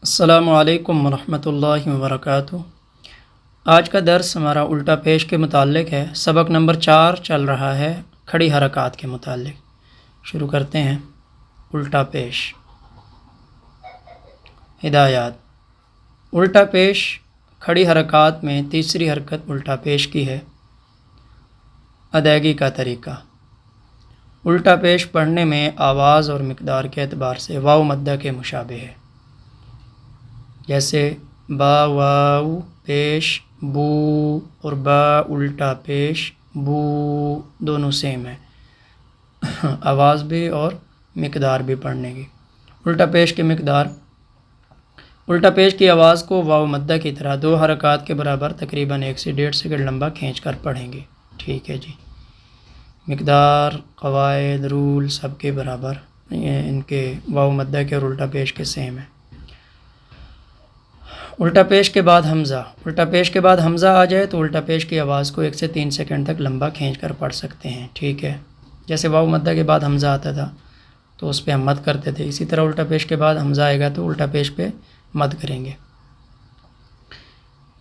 السلام علیکم ورحمۃ اللہ وبرکاتہ۔ آج کا درس ہمارا الٹا پیش کے متعلق ہے۔ سبق نمبر 4 چل رہا ہے کھڑی حرکات کے متعلق۔ شروع کرتے ہیں۔ الٹا پیش۔ ہدایات۔ الٹا پیش کھڑی حرکات میں تیسری حرکت الٹا پیش کی ہے۔ ادائیگی کا طریقہ۔ الٹا پیش پڑھنے میں آواز اور مقدار کے اعتبار سے واو مدہ کے مشابہ ہے، جیسے با واو پیش بو اور با الٹا پیش بو، دونوں سیم ہیں، آواز بھی اور مقدار بھی پڑھنے کی۔ الٹا پیش کی مقدار۔ الٹا پیش کی آواز کو واو مدہ کی طرح 2 حرکات کے برابر تقریباً 1 سے 1.5 سیکنڈ لمبا کھینچ کر پڑھیں گے۔ ٹھیک ہے جی۔ مقدار، قواعد، رول سب کے برابر، ان کے واو مدہ کے اور الٹا پیش کے سیم ہیں۔ الٹا پیش کے بعد حمزہ۔ الٹا پیش کے بعد حمزہ آ جائے تو الٹا پیش کی آواز کو 1 سے 3 سیکنڈ تک لمبا کھینچ کر پڑھ سکتے ہیں۔ ٹھیک ہے۔ جیسے واو مدہ کے بعد حمزہ آتا تھا تو اس پہ ہم مد کرتے تھے، اسی طرح الٹا پیش کے بعد حمزہ آئے گا تو الٹا پیش پہ مد کریں گے۔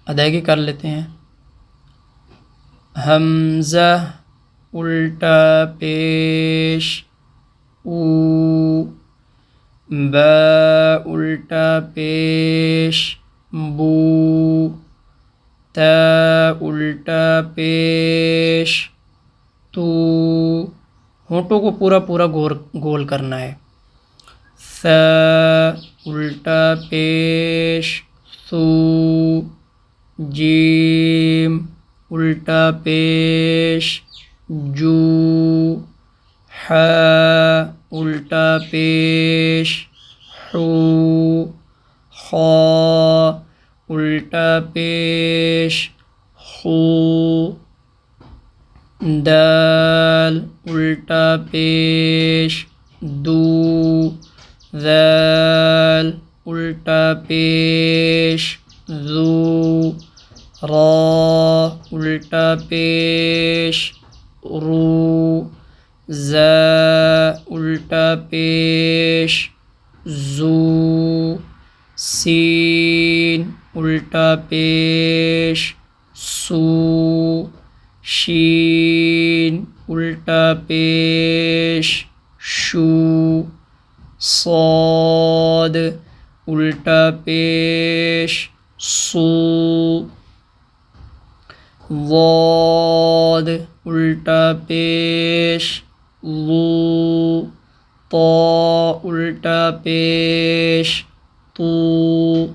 ادائیگی کر لیتے ہیں۔ حمزہ الٹا پیش او، با الٹا پیش بو، تا الٹا پیش تو۔ ہونٹوں کو پورا گول کرنا ہے۔ ثا الٹا پیش ثو، جیم الٹا پیش جو، حا الٹا پیش حو، خا الٹا پیش خو، دال الٹا پیش دو، ذال الٹا پیش ذو، را الٹا پیش رو، زا الٹا پیش زو، سین الٹا پیش سو، شین الٹا پیش شو، صاد الٹا پیش صو، ضاد الٹا پیش ضو، طا الٹا پیش طو،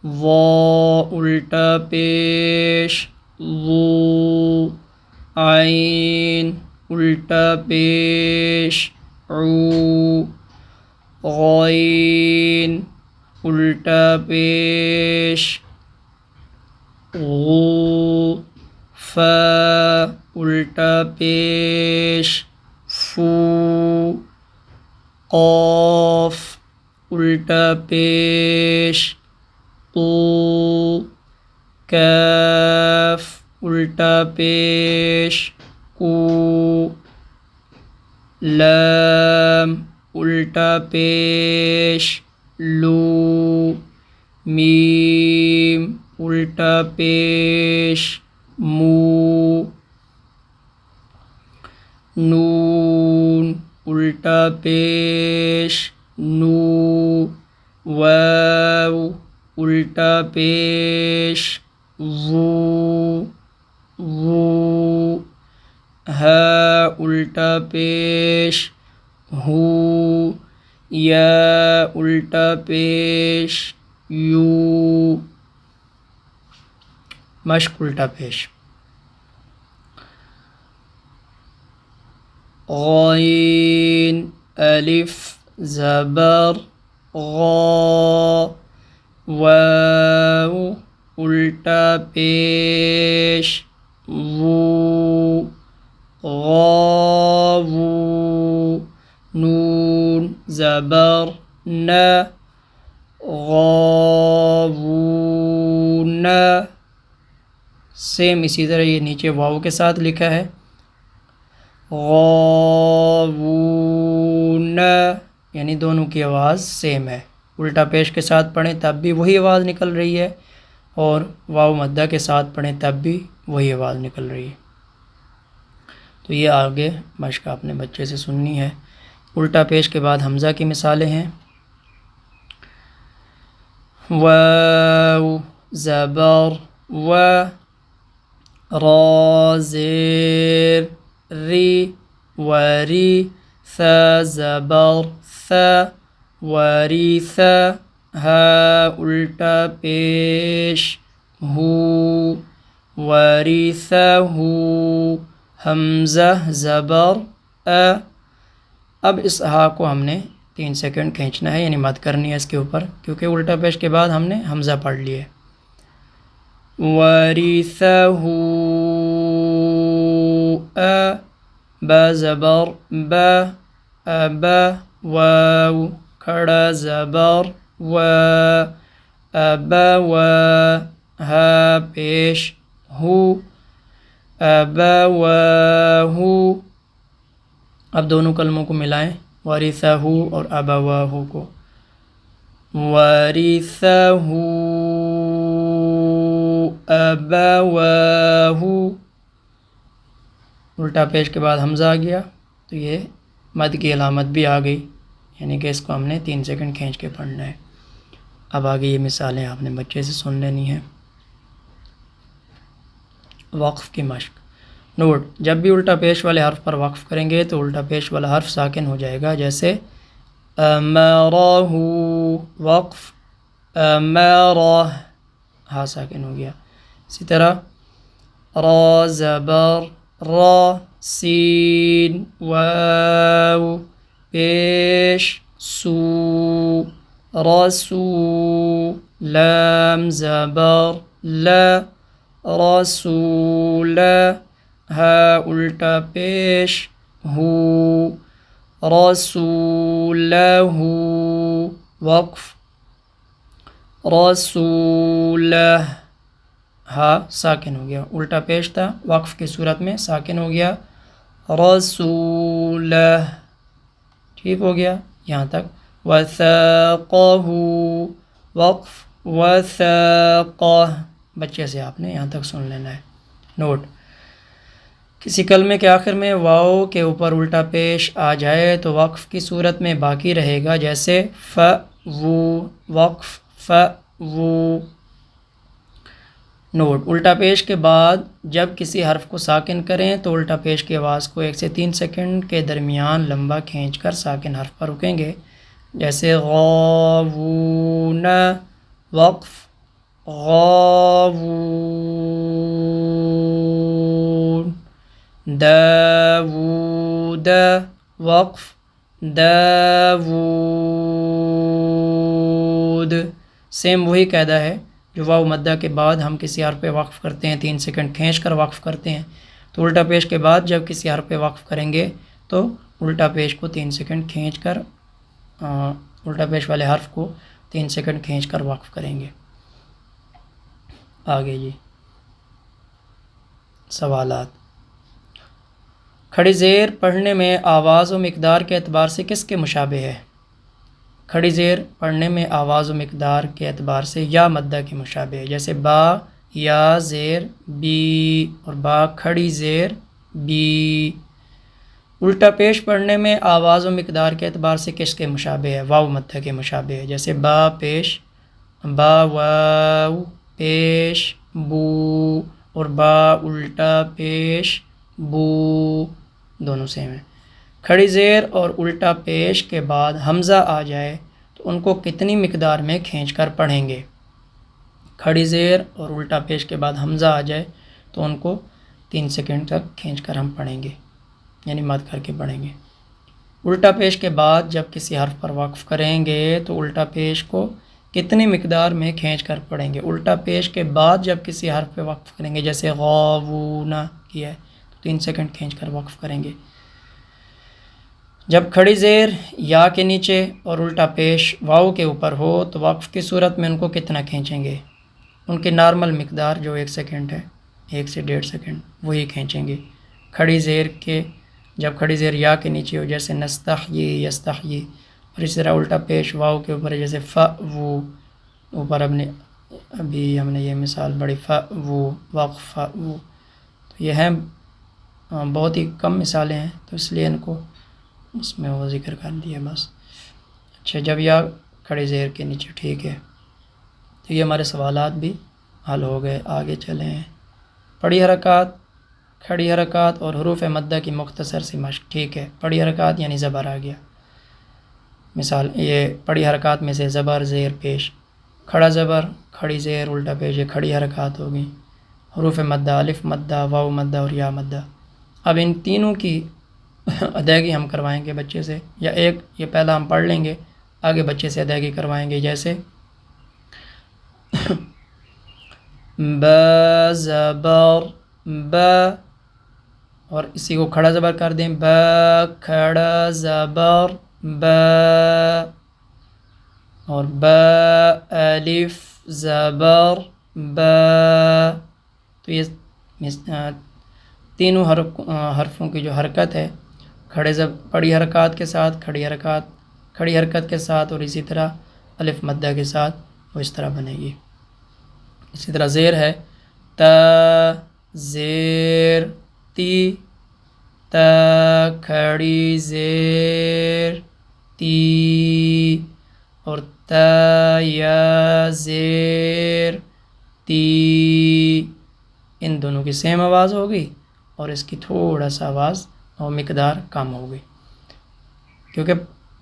ظا الٹا پیش ظو، عین الٹا پیش عو، غین الٹا پیش غو، فا الٹا پیش فو، قاف الٹا پیش قو، کاف الٹا پیش کو، لام الٹا پیش لو، میم الٹا پیش مو، نون الٹا پیش نو، واو الٹا پیش وو، وو، ہا الٹا پیش ہو، یا الٹا پیش یو۔ مشق الٹا پیش۔ غین الف زبر غا، واو الٹا پیش وو، غاوو، نون زبر نا، غاوون۔ سیم اسی طرح یہ نیچے واو کے ساتھ لکھا ہے، غاوون، یعنی دونوں کی آواز سیم ہے۔ الٹا پیش کے ساتھ پڑھیں تب بھی وہی آواز نکل رہی ہے، اور واو مدہ کے ساتھ پڑھیں تب بھی وہی آواز نکل رہی ہے۔ تو یہ آگے مشق آپ نے بچے سے سننی ہے۔ الٹا پیش کے بعد حمزہ کی مثالیں ہیں، واو زبر و، را زیر ری وری، ثا زبر ثا وری ثا، ہا الٹا پیش ہو وری ثا ہو، حمزہ زبر اب اس ہا کو ہم نے 3 سیکنڈ کھینچنا ہے، یعنی مد کرنی ہے اس کے اوپر، کیونکہ الٹا پیش کے بعد ہم نے حمزہ پڑھ لیا ہے۔ وَرِثَهُ با زبر با، ابا واو کھڑا زبر و، ابا و، ہا پیش ہو، ابا و ہو۔ اب دونوں کلموں کو ملائیں، وَرِثَهُ اور أَبَوَاهُ کو، وَرِثَهُ أَبَوَاهُ، الٹا پیش کے بعد حمزہ آ گیا تو یہ مد کی علامت بھی آ گئی، یعنی کہ اس کو ہم نے 3 سیکنڈ کھینچ کے پڑھنا ہے۔ اب آگے یہ مثالیں آپ نے بچے سے سن لینی ہیں۔ وقف کی مشق، نوٹ، جب بھی الٹا پیش والے حرف پر وقف کریں گے تو الٹا پیش والا حرف ساکن ہو جائے گا، جیسے امارہ، وقف امارہ، ہا ساکن ہو گیا۔ اسی طرح را زبر را، سین واو پیش سو، رسو، لام زبر لا، رسول، ہا الٹا پیش ہو، رسولہ، وقف رسولہ، ہا ساکن ہو گیا، الٹا پیش تھا، وقف کی صورت میں ساکن ہو گیا، رسولہ، ٹھیک ہو گیا یہاں تک۔ وثاقہ، وقف وثاقہ، بچے سے آپ نے یہاں تک سن لینا ہے۔ نوٹ، کسی کلمے کے آخر میں واو کے اوپر الٹا پیش آ جائے تو وقف کی صورت میں باقی رہے گا، جیسے ف وو، وقف ف وو۔ نوٹ، الٹا پیش کے بعد جب کسی حرف کو ساکن کریں تو الٹا پیش کی آواز کو 1 سے 3 سیکنڈ کے درمیان لمبا کھینچ کر ساکن حرف پر رکیں گے، جیسے غاوون، وقف غاوون، داوود، وقف داوود۔ سیم وہی قاعدہ ہے جو واو مدہ کے بعد ہم کسی حرف پہ وقف کرتے ہیں، 3 سیکنڈ کھینچ کر وقف کرتے ہیں، تو الٹا پیش کے بعد جب کسی حرف پہ وقف کریں گے تو الٹا پیش کو 3 سیکنڈ کھینچ کر الٹا پیش والے حرف کو 3 سیکنڈ کھینچ کر وقف کریں گے۔ آگے جی سوالات۔ کھڑی زیر پڑھنے میں آواز و مقدار کے اعتبار سے کس کے مشابہ ہے؟ کھڑی زیر پڑھنے میں آواز و مقدار کے اعتبار سے یا مدہ کے مشابہ ہے، جیسے با یا زیر بی اور با کھڑی زیر بی۔ الٹا پیش پڑھنے میں آواز و مقدار کے اعتبار سے کس کے مشابہ ہے؟ واو مدہ کے مشابہ ہے، جیسے با پیش با واو پیش بو اور با الٹا پیش بو، دونوں سیم ہیں۔ کھڑی زیر اور الٹا پیش کے بعد حمزہ آ جائے تو ان کو کتنی مقدار میں کھینچ کر پڑھیں گے؟ کھڑی زیر اور الٹا پیش کے بعد حمزہ آ جائے تو ان کو 3 سیکنڈ تک کھینچ کر ہم پڑھیں گے، یعنی مد کر کے پڑھیں گے۔ الٹا پیش کے بعد جب کسی حرف پر وقف کریں گے تو الٹا پیش کو کتنی مقدار میں کھینچ کر پڑھیں گے؟ الٹا پیش کے بعد جب کسی حرف پہ وقف کریں گے، جیسے غاوون کیا ہے تو 3 سیکنڈ کھینچ کر وقف کریں گے۔ جب کھڑی زیر یا کے نیچے اور الٹا پیش واو کے اوپر ہو تو وقف کی صورت میں ان کو کتنا کھینچیں گے؟ ان کی نارمل مقدار جو 1 سیکنڈ ہے، 1 سے 1.5 سیکنڈ، وہی کھینچیں گے۔ کھڑی زیر کے جب کھڑی زیر یا کے نیچے ہو، جیسے نستحیی یستحیی، اور اسی طرح الٹا پیش واو کے اوپر جیسے ف وو، اوپر ابھی ہم نے یہ مثال پڑھی ف وو وقف وو، تو یہ ہیں بہت ہی کم مثالیں ہیں، تو اس لیے ان کو اس میں وہ ذکر کر دیا بس۔ اچھا، جب یا کھڑے زیر کے نیچے، ٹھیک ہے، تو یہ ہمارے سوالات بھی حل ہو گئے۔ آگے چلیں، پڑھی حرکات، کھڑی حرکات اور حروف مدہ کی مختصر سی مشق، ٹھیک ہے۔ پڑھی حرکات یعنی زبر آ گیا، مثال یہ پڑھی حرکات میں سے زبر زیر پیش، کھڑا زبر کھڑی زیر الٹا پیش، یہ کھڑی حرکات ہوگی۔ حروف مدہ الف مدہ واو مدہ اور یا مدہ، اب ان تینوں کی ادائیگی ہم کروائیں گے بچے سے، یا ایک یہ پہلا ہم پڑھ لیں گے، آگے بچے سے ادائیگی کروائیں گے، جیسے با زبر با، اور اسی کو کھڑا زبر کر دیں، با کھڑا زبر با، اور با الف زبر با، تو یہ تینوں حرفوں کی جو حرکت ہے پڑھی حرکات کے ساتھ، کھڑی حرکت کے ساتھ، اور اسی طرح الف مدہ کے ساتھ وہ اس طرح بنے گی۔ اسی طرح زیر ہے تا زیر تی، تا کھڑی زیر تی، اور تا یا زیر تی، ان دونوں کی سیم آواز ہوگی، اور اس کی تھوڑا سا آواز اور مقدار کم ہوگی، کیونکہ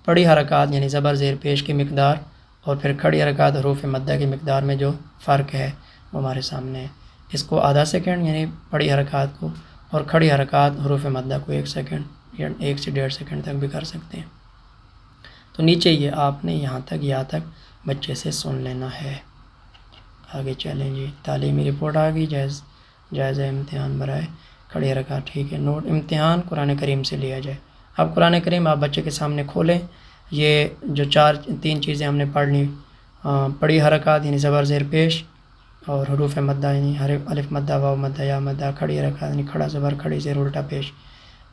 پڑھی حرکات یعنی زبر زیر پیش کی مقدار اور پھر کھڑی حرکات حروف مدہ کی مقدار میں جو فرق ہے وہ ہمارے سامنے ہے۔ اس کو آدھا سیکنڈ یعنی پڑھی حرکات کو، اور کھڑی حرکات حروف مدہ کو 1 سیکنڈ یا 1 سے 1.5 سیکنڈ تک بھی کر سکتے ہیں۔ تو نیچے یہ آپ نے یہاں تک بچے سے سن لینا ہے۔ آگے چلیں جی، تعلیمی رپورٹ آ گئی، جائزہ امتحان برائے کھڑی حرکات، ٹھیک ہے۔ نوٹ، امتحان قرآن کریم سے لیا جائے۔ اب قرآن کریم آپ بچے کے سامنے کھولیں، یہ جو 3 چیزیں ہم نے پڑھ لی، پڑھی حرکات یعنی زبر زیر پیش، اور حروف مدہ یعنی الف مدہ واو مدہ یا مدہ، کھڑی حرکات یعنی کھڑا زبر کھڑی زیر الٹا پیش۔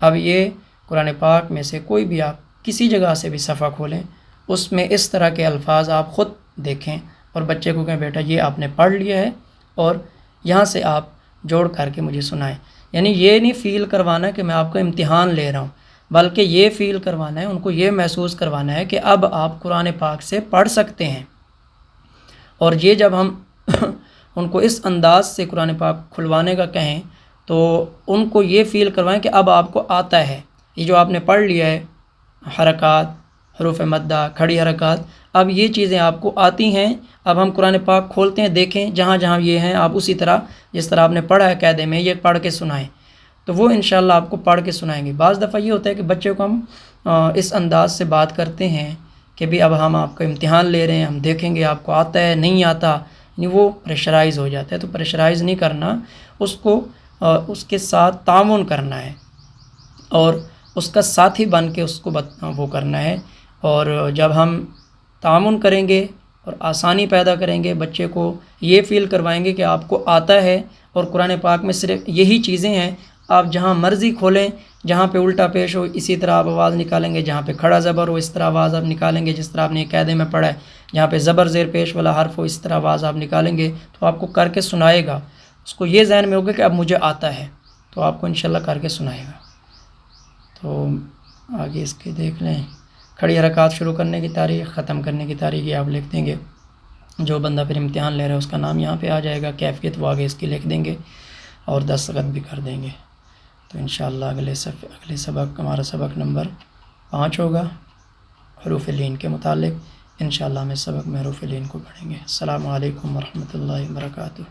اب یہ قرآن پاک میں سے کوئی بھی آپ کسی جگہ سے بھی صفحہ کھولیں، اس میں اس طرح کے الفاظ آپ خود دیکھیں اور بچے کو کہیں بیٹا یہ آپ نے پڑھ لیا ہے اور یہاں سے آپ جوڑ کر کے مجھے سنائیں۔ یعنی یہ نہیں فیل کروانا کہ میں آپ کو امتحان لے رہا ہوں، بلکہ یہ فیل کروانا ہے، ان کو یہ محسوس کروانا ہے کہ اب آپ قرآن پاک سے پڑھ سکتے ہیں۔ اور یہ جب ہم ان کو اس انداز سے قرآن پاک کھلوانے کا کہیں تو ان کو یہ فیل کروائیں کہ اب آپ کو آتا ہے، یہ جو آپ نے پڑھ لیا ہے حرکات حروف مدہ کھڑی حرکات، اب یہ چیزیں آپ کو آتی ہیں، اب ہم قرآن پاک کھولتے ہیں، دیکھیں جہاں جہاں یہ ہیں آپ اسی طرح جس طرح آپ نے پڑھا ہے قاعدے میں یہ پڑھ کے سنائیں، تو وہ انشاءاللہ آپ کو پڑھ کے سنائیں گے۔ بعض دفعہ یہ ہوتا ہے کہ بچے کو ہم اس انداز سے بات کرتے ہیں کہ بھی اب ہم آپ کا امتحان لے رہے ہیں، ہم دیکھیں گے آپ کو آتا ہے نہیں آتا، یعنی وہ پریشرائز ہو جاتا ہے۔ تو پریشرائز نہیں کرنا، اس کو اس کے ساتھ تعاون کرنا ہے اور اس کا ساتھی بن کے اس کو وہ کرنا ہے، اور جب ہم تعاون کریں گے اور آسانی پیدا کریں گے، بچے کو یہ فیل کروائیں گے کہ آپ کو آتا ہے، اور قرآن پاک میں صرف یہی چیزیں ہیں، آپ جہاں مرضی کھولیں، جہاں پہ الٹا پیش ہو اسی طرح آپ آواز نکالیں گے، جہاں پہ کھڑا زبر ہو اس طرح آواز آپ نکالیں گے جس طرح آپ نے قاعدے میں پڑھا ہے، جہاں پہ زبر زیر پیش والا حرف ہو اس طرح آواز آپ نکالیں گے، تو آپ کو کر کے سنائے گا، اس کو یہ ذہن میں ہوگا کہ اب مجھے آتا ہے، تو آپ کو انشاءاللہ کر کے سنائے گا۔ تو آگے اس کے دیکھ لیں، کھڑی حرکات شروع کرنے کی تاریخ ختم کرنے کی تاریخ یہ آپ لکھ دیں گے، جو بندہ پھر امتحان لے رہا ہے اس کا نام یہاں پہ آ جائے گا، کیفیت وہ آگے اس کی لکھ دیں گے اور دستخط بھی کر دیں گے۔ تو انشاءاللہ اگلے سبق ہمارا سبق نمبر 5 ہوگا حروف لین کے متعلق، انشاءاللہ ہم اس سبق میں حروف لین کو پڑھیں گے۔ السلام علیکم ورحمۃ اللہ وبرکاتہ۔